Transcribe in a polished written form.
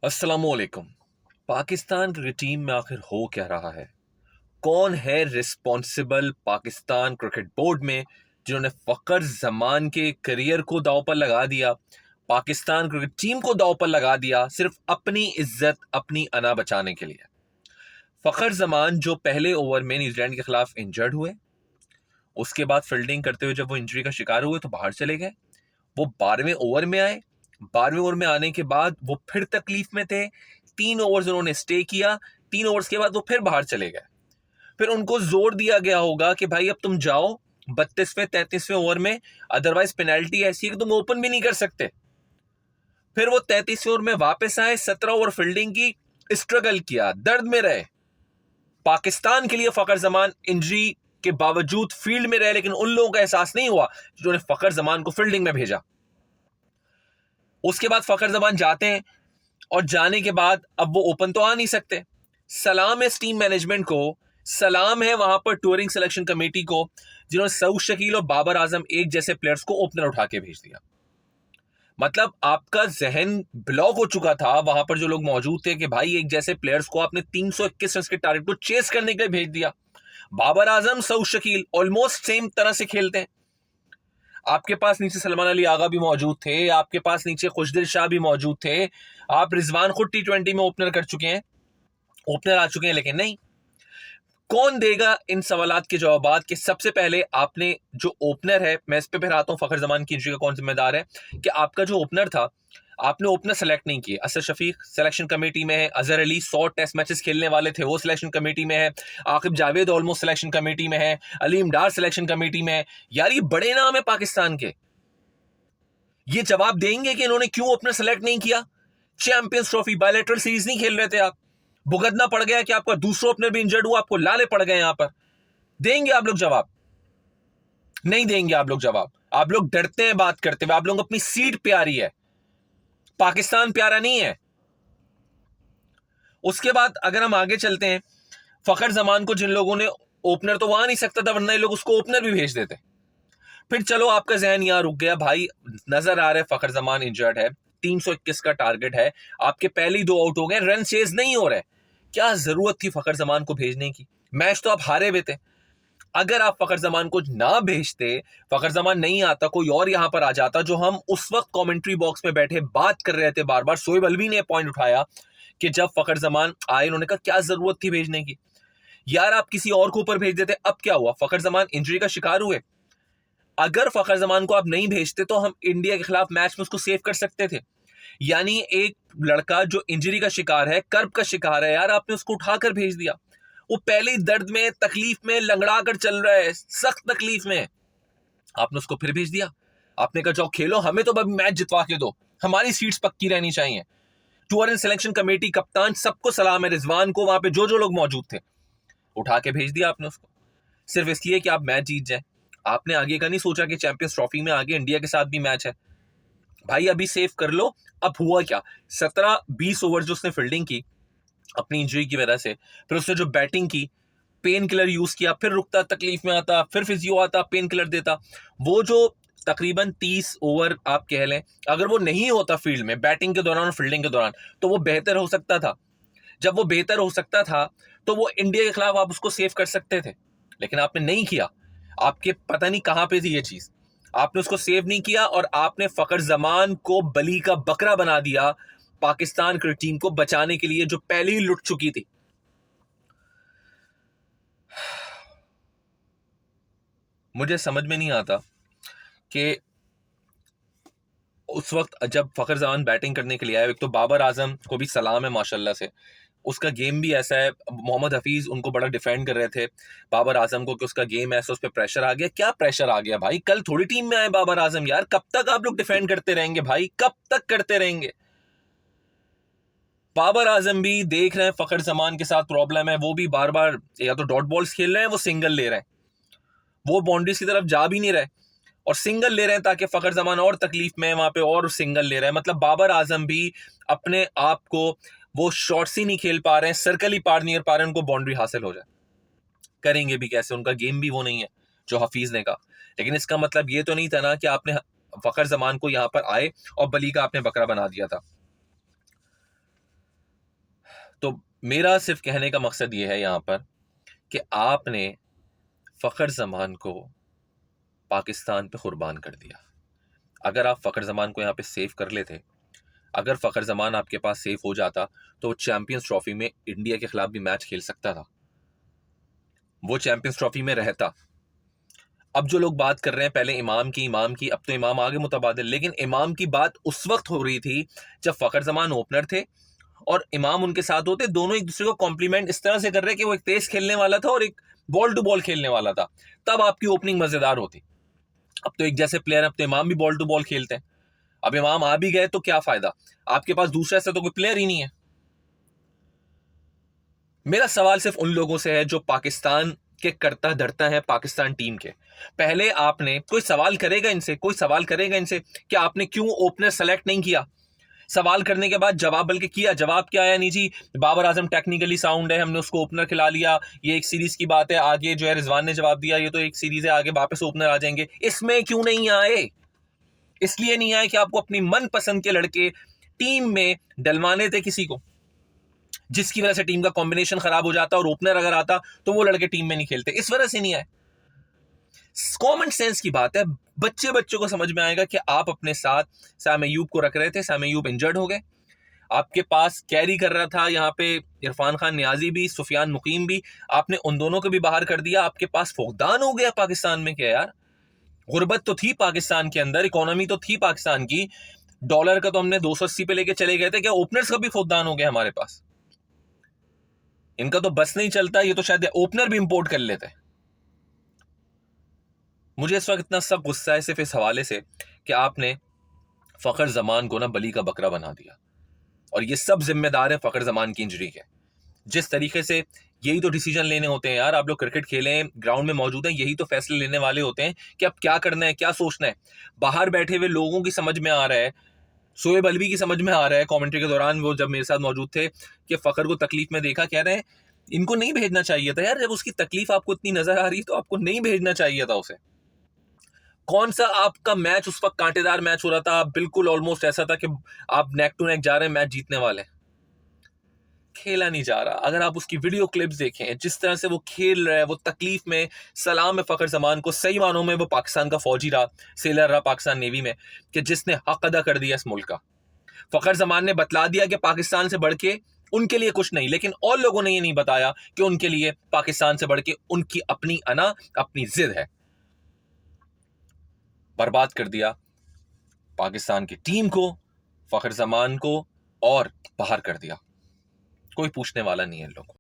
अस्सलामुअलैकुम। Pakistan cricket team में आखिर हो क्या रहा है? कौन है रिस्पॉन्सिबल पाकिस्तान क्रिकेट बोर्ड में जिन्होंने फ़खर जमान के करियर को दांव पर लगा दिया, पाकिस्तान क्रिकेट टीम को दांव पर लगा दिया, सिर्फ अपनी इज्जत अपनी अना बचाने के लिए? फ़खर जमान जो पहले ओवर में न्यूजीलैंड के खिलाफ इंजर्ड हुए, उसके बाद फील्डिंग करते हुए जब वो इंजरी का शिकार हुए तो बाहर चले गए। वो 12वें ओवर में आए। 12वें ओवर में आने के बाद वो फिर तकलीफ में थे। 3 ओवर्स उन्होंने स्टे किया। 3 ओवर्स के बाद वो फिर बाहर चले गए। फिर उनको जोर दिया गया होगा कि भाई अब तुम जाओ 32वें 33वें ओवर में, अदरवाइज पेनल्टी ऐसी है कि तुम ओपन भी नहीं कर सकते। फिर वो 33वें ओवर में वापस आए, 17 ओवर फील्डिंग की, स्ट्रगल किया, दर्द में रहे। पाकिस्तान के लिए फखर जमान इंजरी के बावजूद फील्ड में रहे, लेकिन उन लोगों का एहसास नहीं हुआ जिन्होंने फखर जमान को फील्डिंग में भेजा। उसके बाद फखर जमान जाते हैं और जाने के बाद अब वो ओपन तो आ नहीं सकते। सलाम है इस टीम मैनेजमेंट को, सलाम है वहां पर टूरिंग सिलेक्शन कमेटी को, जिन्होंने सऊद शकील और बाबर आजम एक जैसे प्लेयर्स को ओपनर उठा के भेज दिया। मतलब आपका जहन ब्लॉक हो चुका था वहां पर जो लोग मौजूद थे कि भाई एक जैसे प्लेयर्स को आपने 321 रन के टारगेट को चेस करने के लिए भेज दिया। बाबर आजम सऊद शकील ऑलमोस्ट सेम तरह से खेलते हैं। आपके पास नीचे सलमान अली आगा भी मौजूद थे, आपके पास नीचे खुशदिल शाह भी मौजूद थे, आप रिजवान खुद T20 में ओपनर कर चुके हैं, ओपनर आ चुके हैं, लेकिन नहीं। कौन देगा इन सवालात के जवाबात कि सबसे पहले आपने जो ओपनर है, मैं इस पे फिर आता हूं फखर जमान की इंजरी का कौन जिम्मेदार है, कि आपका जो ओपनर था आपने ओपनर सेलेक्ट नहीं किए। असर शफीक सिलेक्शन कमेटी में है, अजहर अली 100 टेस्ट मैचेस खेलने वाले थे वो सिलेक्शन कमेटी में है, Aqib Javed almost selection committee में है, अलीम डार सिलेक्शन कमेटी में है। यार ये बड़े नाम है पाकिस्तान के, ये जवाब देंगे कि इन्होंने क्यों ओपनर सेलेक्ट नहीं किया। चैंपियंस ट्रॉफी बायलैटरल सीरीज नहीं खेल रहे थे आप, भुगतना पड़ गया कि आपका दूसरा ओपनर भी इंजर्ड हुआ, आपको लाले पड़ गए। यहां पर देंगे आप लोग जवाब? नहीं देंगे आप लोग जवाब। आप लोग डरते हैं बात करते हुए, आप लोग अपनी सीट प्यारी है, पाकिस्तान प्यारा नहीं है। उसके बाद अगर हम आगे चलते हैं, फखर जमान को जिन लोगों ने ओपनर तो वहां नहीं सकता था, वरना ये लोग उसको ओपनर भी भेज देते। फिर चलो आपका जहन यहां रुक गया, भाई नजर आ रहा है फखर जमान इंजर्ड है, 321 का टारगेट है, आपके पहले ही 2 आउट हो गए, रन चेज नहीं हो रहे, क्या जरूरत थी फखर जमान को भेजने की? मैच तो आप हारे हुए थे। अगर आप फखर जमान को ना भेजते, फखर जमान नहीं आता, कोई और यहां पर आ जाता, जो हम उस वक्त कमेंट्री बॉक्स में बैठे बात कर रहे थे बार बार, शोएब अलवी ने पॉइंट उठाया कि जब फखर जमान आए उन्होंने कहा क्या जरूरत थी भेजने की। यार आप किसी और को ऊपर भेज देते। अब क्या हुआ, फखर जमान इंजरी का शिकार हुए। अगर फखर जमान को आप नहीं भेजते तो हम इंडिया के खिलाफ मैच में उसको सेव कर सकते थे। यानी एक लड़का जो इंजरी का शिकार है, कर्ब का शिकार है, यार आपने उसको उठाकर भेज दिया। वो पहले ही दर्द में, तकलीफ में लंगड़ा कर चल रहा है, सख्त तकलीफ में, आपने उसको फिर भेज दिया। आपने कहा जाओ खेलो, हमें तो अब मैच जितवा के दो, हमारी सीट्स पक्की रहनी चाहिए। टूर एंड सिलेक्शन कमेटी, कप्तान, सबको सलाम है, रिजवान को, वहां पे जो जो लोग मौजूद थे, उठा के भेज दिया आपने उसको, सिर्फ इसलिए कि आप मैच जीत जाए। आपने आगे का नहीं सोचा कि चैंपियंस ट्रॉफी में आगे इंडिया के साथ भी मैच है। भाई अभी सेव कर लो। अब हुआ क्या, 17-20 ओवर जो उसने फील्डिंग की अपनी इंजरी की वजह से, फिर उसने जो बैटिंग की, पेन किलर यूज किया, फिर रुकता, तकलीफ में आता, फिर फिजियो आता, पेन किलर देता। वो जो तकरीबन 30 ओवर आप कह लें, अगर वो नहीं होता फील्ड में बैटिंग के दौरान और फील्डिंग के दौरान, तो वो बेहतर हो सकता था। जब वो बेहतर हो सकता था तो वो इंडिया के खिलाफ आप उसको सेव कर सकते थे, लेकिन आपने नहीं किया। आपके पता नहीं कहां पे थी ये चीज, आपने उसको सेव नहीं किया और आपने फखर जमान को बली का बकरा बना दिया पाकिस्तान क्रिकेट टीम को बचाने के लिए, जो पहले ही लुट चुकी थी। मुझे समझ में नहीं आता कि उस वक्त जब फखर जमान बैटिंग करने के लिए आए, एक तो बाबर आजम को भी सलाम है माशाल्लाह से, उसका गेम भी ऐसा है। मोहम्मद हफीज उनको बड़ा डिफेंड कर रहे थे बाबर आजम को कि उसका गेम ऐसा, उस पर प्रेशर आ गया। क्या प्रेशर आ गया भाई, कल थोड़ी टीम में आए बाबर आजम। यार कब तक आप लोग डिफेंड करते रहेंगे भाई, कब तक करते रहेंगे? बाबर आजम भी देख रहे हैं फखर जमान के साथ प्रॉब्लम है, वो भी बार बार या तो डॉट बॉल्स खेल रहे हैं, वो सिंगल ले रहे हैं, वो बाउंड्रीज की तरफ जा भी नहीं रहे और सिंगल ले रहे हैं ताकि फखर जमान और तकलीफ में है वहां पे, और सिंगल ले रहे हैं। मतलब बाबर आजम भी अपने आप को, वो शॉट्स ही नहीं खेल पा रहे हैं, सर्कल ही पार नहीं कर पा रहे हैं, उनको बाउंड्री हासिल हो जाए। करेंगे भी कैसे, उनका गेम भी वो नहीं है जो हफीज ने कहा। लेकिन इसका मतलब ये तो नहीं था ना कि आपने फखर जमान को यहां पर आए और बली का आपने बकरा बना दिया था। तो मेरा सिर्फ कहने का मकसद ये है यहाँ पर कि आपने फ़खर ज़मान को पाकिस्तान पे कुर्बान कर दिया। अगर आप फ़खर ज़मान को यहाँ पे सेव कर लेते, अगर फ़खर ज़मान आपके पास सेव हो जाता, तो वो चैंपियंस ट्रॉफी में इंडिया के खिलाफ भी मैच खेल सकता था, वो चैंपियंस ट्रॉफी में रहता। अब जो लोग बात कर रहे हैं पहले इमाम की, अब तो इमाम आगे मुतबादिल, लेकिन इमाम की बात उस वक्त हो रही थी जब फ़खर ज़मान ओपनर थे और इमाम उनके साथ होते। दोनों एक दूसरे को कॉम्प्लीमेंट इस तरह से कर रहे हैं कि वो एक तेज खेलने वाला था और एक बॉल टू बॉल खेलने वाला था, तब आपकी ओपनिंग मजेदार होती। अब तो एक जैसे प्लेयर, अब तो इमाम भी बॉल टू बॉल खेलते हैं। अब इमाम आ भी गए तो क्या फायदा, आपके पास दूसरा ऐसा तो कोई प्लेयर ही नहीं है। मेरा सवाल सिर्फ उन लोगों से है जो पाकिस्तान के करता धरता है, पाकिस्तान टीम के। पहले आपने, कोई सवाल करेगा इनसे कि आपने क्यों ओपनर सेलेक्ट नहीं किया? सवाल करने के बाद जवाब, बल्कि किया, जवाब क्या आया? नहीं जी, बाबर आजम टेक्निकली साउंड है, हमने उसको ओपनर खिला लिया, ये एक सीरीज की बात है, आगे जो है रिजवान ने जवाब दिया, ये तो एक सीरीज है, आगे वापस ओपनर आ जाएंगे। इसमें क्यों नहीं आए? इसलिए नहीं आए कि आपको अपनी मनपसंद के लड़के टीम में डलवाने थे किसी को, जिसकी वजह से टीम का कॉम्बिनेशन खराब हो जाता और ओपनर अगर आता तो वो लड़के टीम में नहीं खेलते। इस वजह से नहीं आए। कॉमन सेंस की बात है, बच्चों को समझ में आएगा कि आप अपने साथ सैम अयूब को रख रहे थे, सैम अयूब इंजर्ड हो गए, आपके पास कैरी कर रहा था यहाँ पे इरफान खान नियाजी भी, सुफियान मुकीम भी, आपने उन दोनों को भी बाहर कर दिया, आपके पास फुकदान हो गया पाकिस्तान में। क्या यार, गुर्बत तो थी पाकिस्तान के अंदर, इकोनॉमी तो थी पाकिस्तान की, डॉलर का तो हमने 280 पे लेके चले गए थे, क्या ओपनर्स का भी फुकदान हो गया हमारे पास? इनका तो बस नहीं चलता, ये तो शायद ओपनर भी इंपोर्ट कर लेते। मुझे इस वक्त इतना सब गुस्सा है सिर्फ इस हवाले से कि आपने फ़खर ज़मान को ना बली का बकरा बना दिया, और ये सब जिम्मेदार है फ़खर ज़मान की इंजरी के। जिस तरीके से, यही तो डिसीजन लेने होते हैं यार, आप लोग क्रिकेट खेलें, ग्राउंड में मौजूद हैं, यही तो फैसले लेने वाले होते हैं कि अब क्या करना है, क्या सोचना है। बाहर बैठे हुए लोगों की समझ में आ रहा है, शोएब अलवी की समझ में आ रहा है कमेंट्री के दौरान, वो जब मेरे साथ मौजूद थे, कि फ़खर को तकलीफ में देखा, कह रहे हैं इनको नहीं भेजना चाहिए था यार, जब उसकी तकलीफ आपको इतनी नजर आ रही है तो आपको नहीं भेजना चाहिए था उसे। कौन सा आपका मैच उस वक्त कांटेदार मैच हो रहा था, बिल्कुल ऑलमोस्ट ऐसा था कि आप नेक टू नेक जा रहे हैं, मैच जीतने वाले, खेला नहीं जा रहा। अगर आप उसकी वीडियो क्लिप्स देखें, जिस तरह से वो खेल रहा है, वो तकलीफ में, सलाम है फ़खर ज़मान को, सही मानों में वो पाकिस्तान का फौजी रहा, सेलर रहा पाकिस्तान नेवी में, कि जिसने हक अदा कर दिया इस मुल्क का। फ़खर ज़मान ने बतला दिया कि पाकिस्तान से बढ़ के उनके लिए कुछ नहीं, लेकिन और लोगों ने ये नहीं बताया कि उनके लिए पाकिस्तान से बढ़ के उनकी अपनी अना, अपनी जिद है। बर्बाद कर दिया पाकिस्तान की टीम को, फ़खर ज़मान को, और बाहर कर दिया। कोई पूछने वाला नहीं है इन लोगों को।